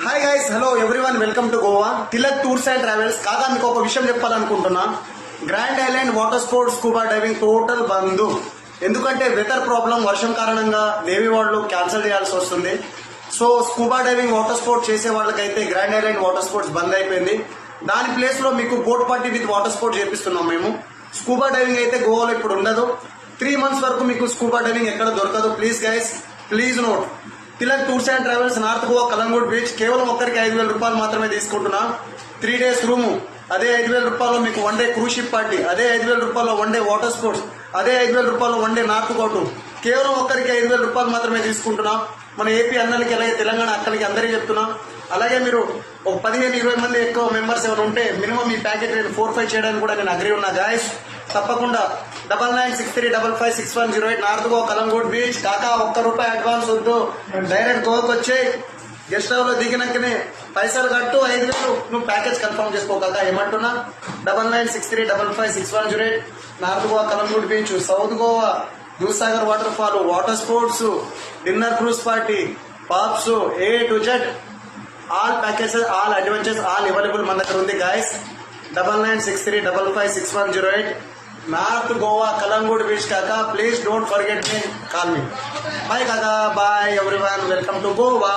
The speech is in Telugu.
Hi guys, hello everyone, welcome to Goa Tilak tours and travels. కాగా మీకు ఒక విషయం చెప్పాలనుకుంటున్నా. Grand island water sports scuba diving total bandh. ఎందుకంటే వెదర్ ప్రాబ్లం, వర్షం కారణంగా నేవీ వాళ్ళు క్యాన్సిల్ చేయాల్సి వస్తుంది. So scuba diving water sports చేసే వాళ్ళకైతే grand island water sports bandh అయిపోయింది. దాని ప్లేస్ లో మీకు boat party with water sports చేపిస్తున్నాం మేము. స్కూబా డైవింగ్ అయితే గోవాలో ఇప్పుడు ఉండదు. 3 months వరకు మీకు స్కూబా డైవింగ్ ఎక్కడ దొరకదు. Please guys, please note. Tilak tours and travels, north Goa, Calangute beach. కేవలం ఒక్కరికి 5,000 రూపాయలు మాత్రమే తీసుకుంటున్నా. 3 days రూము, అదే 5,000 రూపాయలు మీకు 1 day క్రూజ్ షిప్ పార్టీ, అదే 5,000 రూపాయలు 1 day వాటర్ స్పోర్ట్స్, అదే 5,000 రూపాయలు 1 day నార్త్ గోటు. కేవలం ఒక్కరికి 5,000 రూపాయలు మాత్రమే తీసుకుంటున్నాం. మన ఏపీ అన్నలకి, అలాగే తెలంగాణ అక్కడికి అందరికీ చెప్తున్నా. అలాగే మీరు ఒక 15-20 మంది ఎక్కువ మెంబర్స్ ఎవరు ఉంటే మినిమం ఈ ప్యాకెట్ రేట్ 4-5 చేయడానికి కూడా నేను అగ్రీ ఉన్నా. గాయస్ తప్పకుండా 9963556108 నార్త్ గోవా, కలంగూట్ బీచ్. కాకా ₹1 అడ్వాన్స్ వద్దు, డైరెక్ట్ గోవాకి వచ్చే గెస్ట్ హౌస్ లో దిగినాకనే పైసలు కట్టు, 5,000 నువ్వు ప్యాకేజ్ కన్ఫర్మ్ చేసుకోక. ఏమంటున్నా, 9963556108 north Goa, Calangute beach. South Goa Dudhsagar water fall, water sports, dinner cruise party, pubs, A to Z all packages, all adventures, all available మన దగ్గర ఉంది. Guys 9963556108 north Goa, Calangute beach. కాకా please don't forget me, call me. Bye కాకా, bye everyone, welcome to Goa.